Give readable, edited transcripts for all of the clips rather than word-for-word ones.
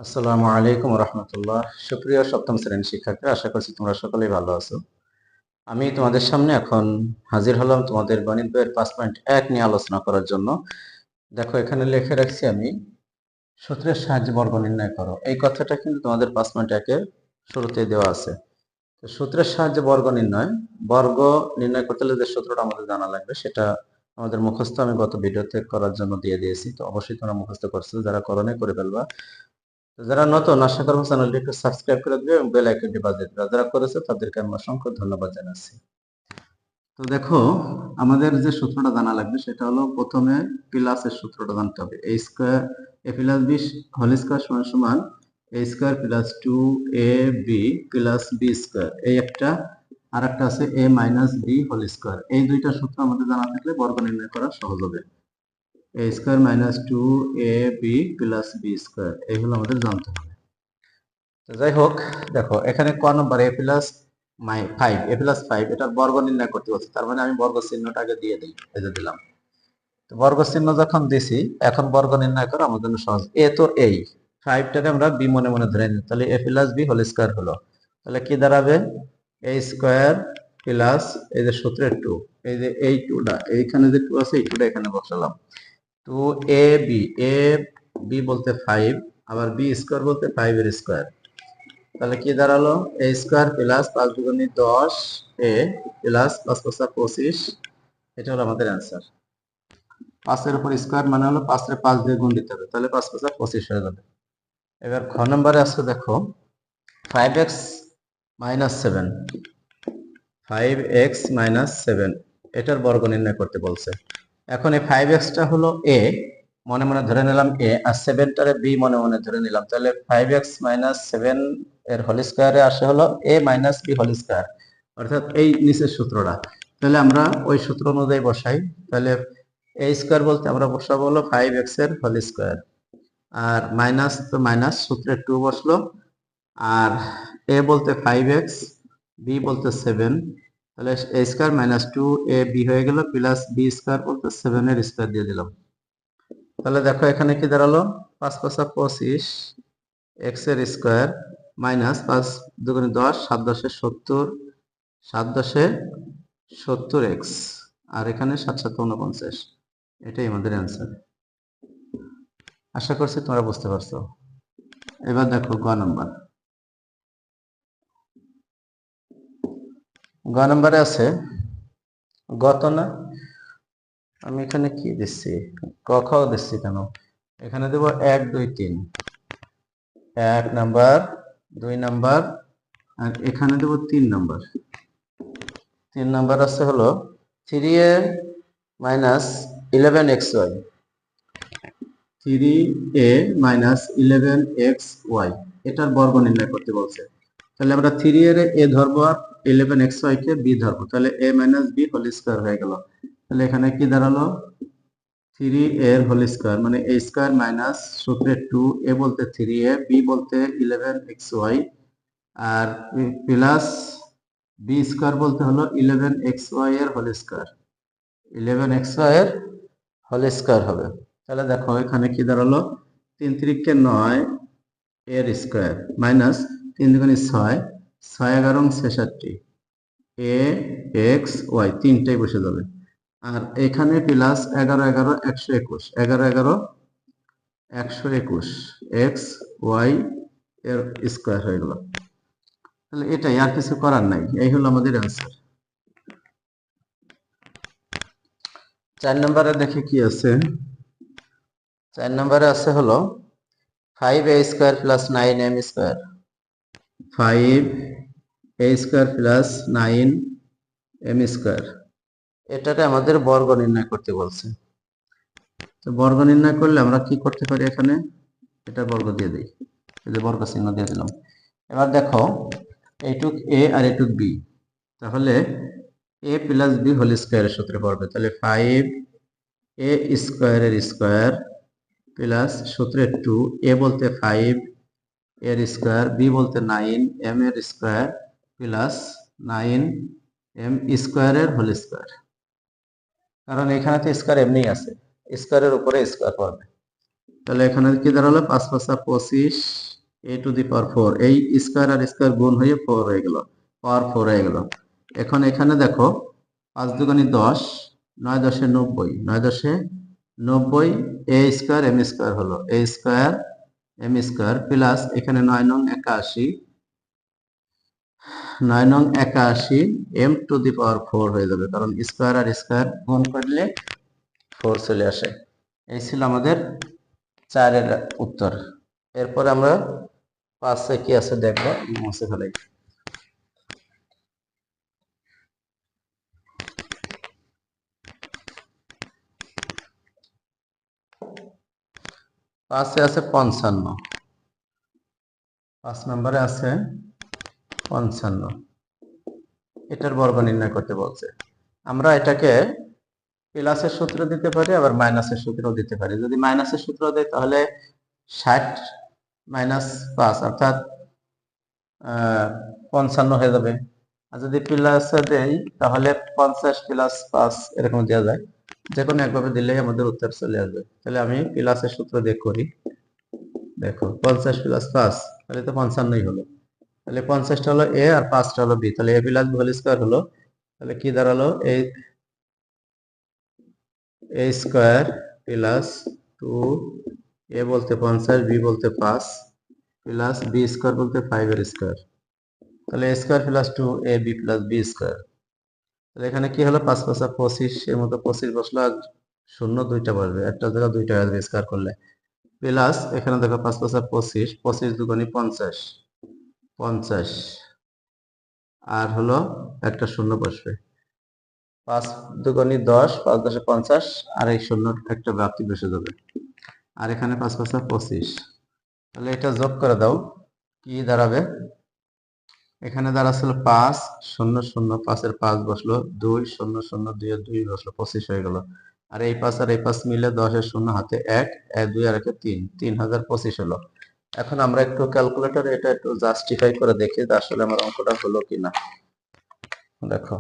আসসালামু আলাইকুম রহমতুল্লাহ। সুপ্রিয় সপ্তম শ্রেণীর শিক্ষার্থীরা, আশা করছি তোমরা সকলেই ভালো আছো। আমি তোমাদের সামনে এখন হাজির হলাম তোমাদের গণিত বইয়ের 5.1 নিয়ে আলোচনা করার জন্য। দেখো, এখানে লিখে রাখছি আমি, সূত্রের সাহায্যে বর্গ নির্ণয় করো। এই কথাটা কিন্তু তোমাদের 5.1 শুরুতে দেওয়া আছে। তো সূত্রের সাহায্যে বর্গ নির্ণয় করতে হলে যে সূত্রটা আমাদের জানা লাগবে সেটা আমাদের মুখস্থ আমি গত ভিডিওতে করার জন্য দিয়ে দিয়েছি। তো অবশ্যই তোমরা মুখস্থ করছো, যারা করোনি করে ফেলবা। যারা নতুন, আশা করবো চ্যানেলটি একটু সাবস্ক্রাইব করে দিবে এবং বেল আইকনটি বাজিয়ে দিবে। যারা করেছে তাদেরকে আমি অসংখ্য ধন্যবাদ জানাচ্ছি। তো দেখো, আমাদের যে সূত্রটা জানা লাগবে সেটা হলো, প্রথমে প্লাসের সূত্রটা জানতে হবে। A square A plus B whole square সমান সমান A square plus 2ab plus B square. এই একটা, আর একটা আছে A minus B whole square. এই দুইটা সূত্র আমাদের জানা থাকলে বর্গ নির্ণয় করা সহজ হবে। A square minus 2ab plus B square, এইগুলো আমাদের জানতে হবে। যাই হোক, দেখো এখানে ক নম্বর এ প্লাস 5 এটার বর্গ নির্ণয় করতে বলছে। তার মানে আমি বর্গ চিহ্নটা আগে দিয়ে দিই, এই যে দিলাম। তো বর্গ চিহ্ন যখন দিছি, এখন বর্গ নির্ণয় করা আমাদের জন্য সহজ। এ তো এই 5টাকে আমরা বি মনে মনে ধরে নিই, তাহলে এ প্লাস বি হোল স্কয়ার হলো। তাহলে কি দাঁড়াবে? এ স্কয়ার প্লাস এই যে সূত্রের 2, এই যে এই 2টা এইখানে যে 2 আছে, এই 2টা এখানে বসালাম। 2ab, এ বি বলতে 5, আবার বি স্কয়ার বলতে 5 এর স্কয়ার। তাহলে কি দাঁড়ালো? এ স্কয়ার প্লাস 5 দুগুণে 10 এ প্লাস 5 5 25। এটা হলো আমাদের অ্যান্সার। 5 এর উপর স্কয়ার মানে হলো 5 রে 5 দিয়ে গুণ দিতে হবে, তাহলে 5 5 25 হয়ে যাবে। এবার খ নম্বরে আছে, দেখো 5x মাইনাস 7, 5x মাইনাস 7 এটার বর্গ নির্ণয় করতে বলছে। এখন এই 5xটা হলো a, মনে মনে ধরে নিলাম a, আর 7টারে b মনে মনে ধরে নিলাম। তাহলে 5x মাইনাস 7 এর হোল স্কয়ারে আসে হলো a minus b whole square, অর্থাৎ এই নিচের সূত্রটা। তাহলে আমরা ওই সূত্র অনুযায়ী বসাই। তাহলে a স্কয়ার বলতে আমরা বসাবো হলো 5x এর হোল স্কয়ার, আর মাইনাস তো মাইনাস, সূত্রে 2 বসলো, আর a বলতে 5x, b বলতে 7, তাহলে a স্কয়ার মাইনাস 2ab হয়ে গেল, প্লাস b স্কয়ার বলতে 7 এর স্কয়ার দিয়ে দিলাম। তাহলে দেখো এখানে কি দাঁড়ালো? 5 5 25 x এর স্কয়ার মাইনাস 5 দুগুণে 10, 7 10 70, 7 10 70x, আর এখানে 7 7 49। এটাই আমাদের অ্যান্সার। আশা করছি তোমরা বুঝতে পারছো। এবার দেখো গ নাম্বার। গ নাম্বারে আছে, গত না, আমি এখানে কি দিচ্ছি, ক খ দিচ্ছি কেন? এখানে দেব 1 2 3, 1 নাম্বার, 2 নাম্বার, আর এখানে দেব 3 নাম্বার। 3 নাম্বার আছে হলো 3a minus 11xy, 3a minus 11xy এটার বর্গ নির্ণয় করতে বলছে। তাহলে আমরা 3 এর a ধরবো আর 11xy কে b ধরবো, তাহলে a minus b whole square হয়ে গেল। তাহলে এখানে কি দাঁড়ালো? 3 এর হোল স্কয়ার মানে a স্কয়ার মাইনাস সূত্রে 2, a বলতে 3a, b বলতে 11xy, আর প্লাস b স্কয়ার বলতে হলো 11xy এর হোল স্কয়ার, 11xy এর হোল স্কয়ার হবে। তাহলে দেখো এখানে কি দাঁড়ালো? 3 3 9 এর স্কয়ার মাইনাস 3 দুগুণে 6, 6 11 66, a x y তিনটাই বসে যাবে। আর এখানে প্লাস 11 11 121, 11 11 121 x y এর স্কয়ার হয়ে গেল। তাহলে এটাই, আর কিছু করার নাই, এই হলো আমাদের অ্যান্সার। 4 নম্বরে দেখি কি আছে। 4 নম্বরে আছে হলো 5a square plus 9m square, 5a square plus 9m square এটাকে আমাদের বর্গ নির্ণয় করতে বলছে। তো বর্গ নির্ণয় করলে আমরা কি করতে পারি? এখানে এটা বর্গ দিয়ে দিই, এই যে বর্গ চিহ্ন দিয়ে দিলাম। এবার দেখো এইটুক a আর এইটুক b, তাহলে a প্লাস b হোল স্কয়ারের সূত্রে পড়বে। তাহলে 5a স্কয়ারের স্কয়ার প্লাস সূত্রে 2, a বলতে 5 এর স্কয়ার, b বলতে 9m এর স্কয়ার প্লাস 9m স্কয়ারের হোল স্কয়ার। কারণ এখানে তো স্কয়ার এমনি আছে, স্কয়ারের উপরে স্কয়ার পড়বে। তাহলে এখানে কি দাঁড়ালো? 5 5 25 এ টু দি পাওয়ার 4, এই স্কয়ার আর স্কয়ার গুণ হয়ে 4 হয়ে গেল, পাওয়ার 4 হয়ে গেল। এখন এখানে দেখো 5 দুগুণে 10, 9 10 90, 9 10 90, এ স্কয়ার এম স্কয়ার হলো, এ স্কয়ার এম স্কয়ার প্লাস এখানে 9 নং 81, 9 নং 81 এম টু দি পাওয়ার 4 হয়ে যাবে, কারণ স্কয়ার আর স্কয়ার গুণ করলে 4 চলে আসে। এই ছিল আমাদের 4 এর উত্তর। এরপর আমরা 5 কি আছে দেখবো, মুছে ফেলাই। 5 আছে 55, 5 নম্বরে আছে 55, এটার বর্গ নির্ণয় করতে বলছে। আমরা এটাকে প্লাসের সূত্র দিতে পারি, আবার মাইনাসের সূত্রও দিতে পারি। যদি মাইনাসের সূত্র দেয় তাহলে 60 মাইনাস 5 অর্থাৎ 55 হয়ে যাবে। আর যদি প্লাসে দেই তাহলে 50 প্লাস 5 এরকম দেওয়া যায়, যে কোনো একভাবে দিলেই আমাদের উত্তর চলে আসবে। তাহলে আমি প্লাসের সূত্র দিয়ে করি। দেখো 50 প্লাস 5 তাহলে তো 55ই হলো। তাহলে 50টা হলো এ আর 5টা হলো বি, তাহলে এ প্লাস বি হোল স্কয়ার হলো। তাহলে কি দাঁড়ালো, এ স্কয়ার প্লাস 2, এ বলতে 50, বি বলতে 5, প্লাস বি স্কয়ার বলতে 5 এর স্কয়ার। তাহলে এ square plus 2 A B plus B square. তাহলে এখানে কি হলো, 5 5 25, এর মতো 25 বসলো, আর শূন্য দুইটা বসবে, একটা জায়গা দুইটা আসবে স্কয়ার করলে। প্লাস এখানে দেখো 5 5 25, 25 দুগুণে 50, 50 আর হলো একটা শূন্য বসবে। 5 দুগুণে 10, 5 10 50, আর এই শূন্য একটা বাকি বসে যাবে। আর এখানে 5 5 25, তাহলে এটা যোগ করে দাও, কি দাঁড়াবে, এখানে দাঁড়াচ্ছিল 5 0 0, 5 এর 5 বসলো, 2 0 0, 2 এর 2 বসলো, 25 হয়ে গেল। আর এই 5 আর এই 5 মিলে 10 এর শূন্য হাতে 1, 2 আর 1 3, 3025 হলো। এখন আমরা একটু ক্যালকুলেটরে এটা একটু জাস্টিফাই করে দেখি যে আসলে আমার অঙ্কটা হলো কিনা। দেখো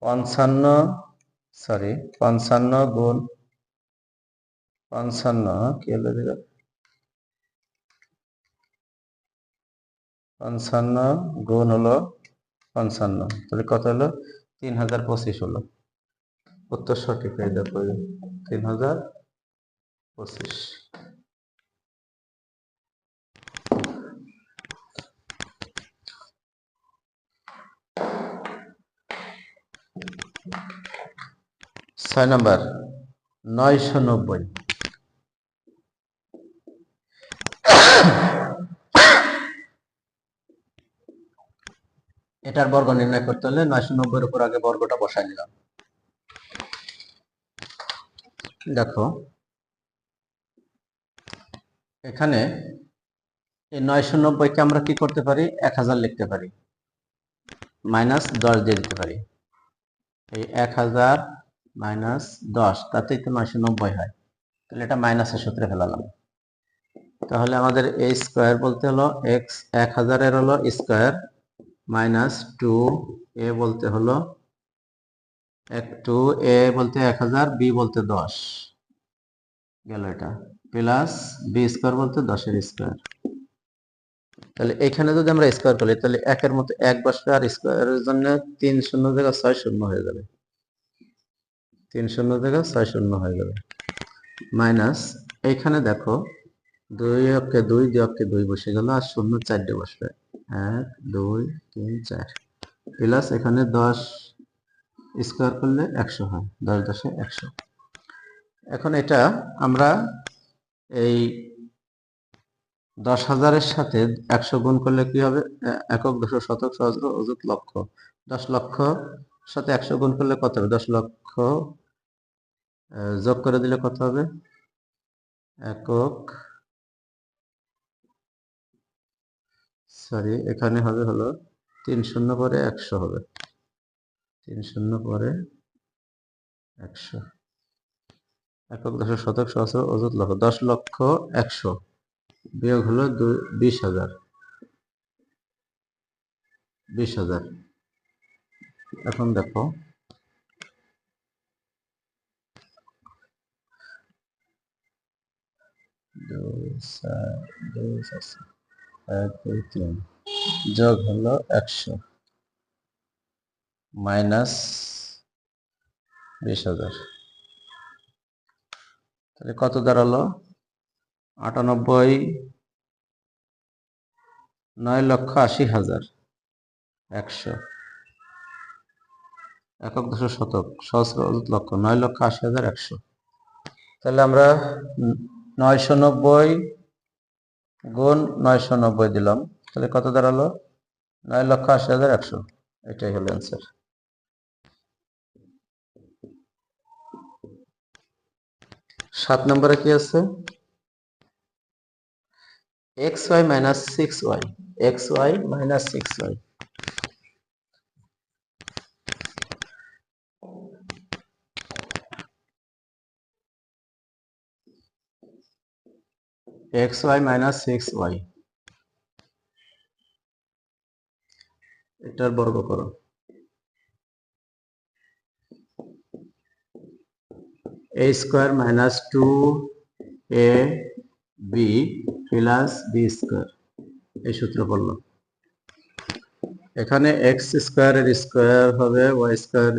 55 গুণ 55 কি হলো, 55 গুণ হলো 55, তাহলে কত হলো, 3025 হলো। উত্তর সঠিক হয়ে যাবে 3025। ছয় নম্বর 990, এটার বর্গ নির্ণয় করতে হলে 990 এর উপর আগে বর্গটা বসাই নিলাম। দেখো এখানে এই 990 কে আমরা কি করতে পারি, 1000 লিখতে পারি, মাইনাস 10 দিয়ে দিতে পারি। এই 1000 মাইনাস 10, তাতেই তো 990 হয়। তাহলে এটা মাইনাসের সূত্রে ফেলালাম। তাহলে আমাদের এ স্কয়ার বলতে হলো এক্স 1000 এর হলো স্কয়ার, মাইনাস 2 এ বলতে হলো 2, এ বলতে 1000, বি বলতে 10 গেল, এটা প্লাস বি স্কয়ার বলতে 10 এর স্কয়ার। তাহলে এখানে যদি আমরা স্কয়ার করি তাহলে 1 এর মতো 1 বসবে, আর স্কয়ারের জন্য 3 শূন্য জায়গা 6 শূন্য হয়ে যাবে, 3 শূন্য জায়গা 6 শূন্য হয়ে যাবে। মাইনাস এইখানে দেখো 2 অক্ষে 2, 2 অক্ষে 2 বসে গেল, আর শূন্য 4টে বসবে, 1 2 3 4, প্লাস এখানে 10 স্কয়ার করলে 100 হয়, 10 10 100। এখন এটা আমরা এই 10,000-এর সাথে 100 গুণ করলে কি হবে, একক, দশক, শতক, সহস্র, অযুত, লক্ষ। 10 লক্ষ সাথে 100 গুণ করলে কত হবে, 10 লক্ষ যোগ করে দিলে কত হবে, একক, সরি এখানে হবে হলো 3 শূন্য পরে 100 হবে, 3 শূন্য পরে 100, একক, দশক, শতক, সহস্র, অযুত, লক্ষ। 10 লক্ষ 100 বিয়োগ হলো 20,000, 20,000। এখন দেখো যোগ হলো 100 মাইনাস 20,000, তাহলে কত দাঁড়ালো? 98, 9,80,100 একক দশক শতক সহস্র অযুত লক্ষ 9,80,100। তাহলে আমরা 990 গুণ 990 দিলাম, তাহলে কত দাঁড়ালো? 9,80,100। এটাই হলো অ্যান্সার। 7 নম্বরে কি আছে? xy minus 6y, xy minus 6y, xy minus 6y, এটার বর্গ করো। a square minus 2ab plus b square, এই সূত্র পড়লো। এখানে x স্কয়ার এর স্কয়ার হবে y স্কয়ার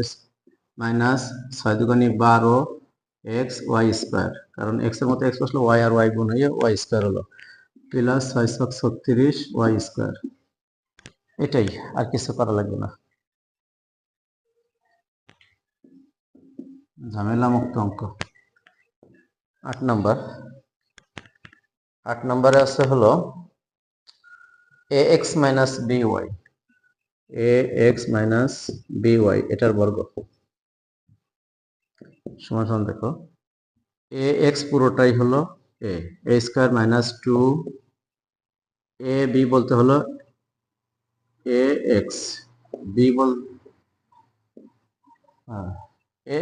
মাইনাস 6 দুগুণে 12 x y স্কয়ার, কারণ x এর মধ্যে x বসলো y আর y গুণ হয়ে y স্কয়ার হলো, প্লাস 636 y স্কয়ার। এটাই, আর কিছু করা লাগবে না, ঝামেলা মুক্ত অঙ্ক। 8 নম্বরে আছে হলো ax minus by, ax minus by এটার বর্গ সমান সমান দেখো, ax পুরোটাই হলো a স্কয়ার মাইনাস 2ab বলতে হলো ax, b বল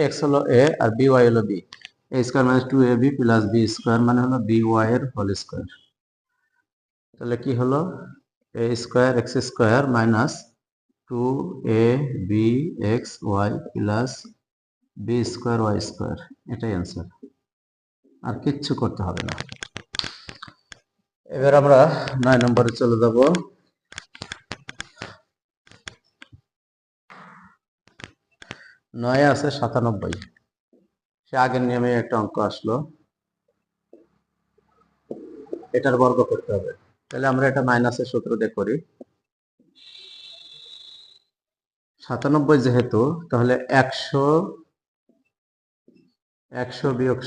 ax হলো a আর by হলো b, a square minus 2ab plus b square মানে হলো by এর হোল স্কয়ার। তাহলে কি হলো? a square x square minus 2abxy plus b square y square, এটাই অ্যান্সার, আর কিচ্ছু করতে হবে না। এবার আমরা 9 নম্বরে চলে যাব। 9 আছে 97, সে আগের নিয়মে একটা অঙ্ক আসলো, এটার বর্গ করতে হবে। তাহলে আমরা এটা মাইনাসের সূত্র দিয়ে করি। 97 যেহেতু, তাহলে 100 বিয়োগ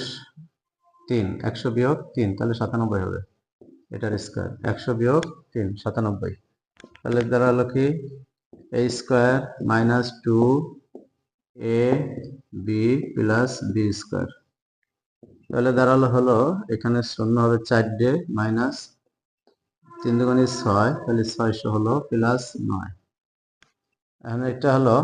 3, 100 বিয়োগ 3, তাহলে 97 হবে, এটার স্কয়ার 100 বিয়োগ 3 97। তাহলে দাঁড়ালো কি a square minus 2ab plus b square, তাহলে দাঁড়ালো হলো এখানে শূন্য হবে 4 ডে মাইনাস 3 দুগুণে 6, তাহলে 600 হলো প্লাস 9। এখন এটা হলো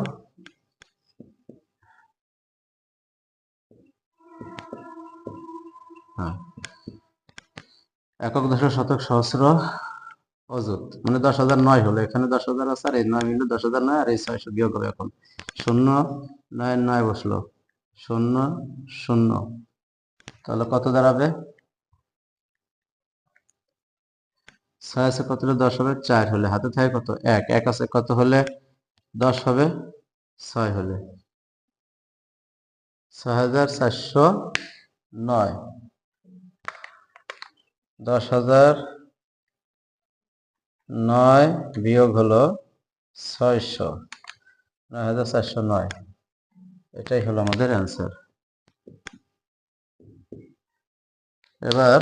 একক দশক শতক সহস্র অযুত, মানে 10,009 হলো, এখানে 10,000 আছে আর এই 9 মিলে 10,009 আর এই 600 বিয়োগ হবে। এখন 0 9 9 বসলো 0 0, তাহলে কত দাঁড়াবে? 6 আছে কত হলে 10 হবে? 4 হলে হাতে থাকে কত? 1, 1 আছে কত হলে 10 হবে? 6 হলে 6,409, 10,009 বিয়োগ হলো 600, 9,409, এটাই হলো আমাদের অ্যান্সার। এবার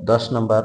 10 নম্বর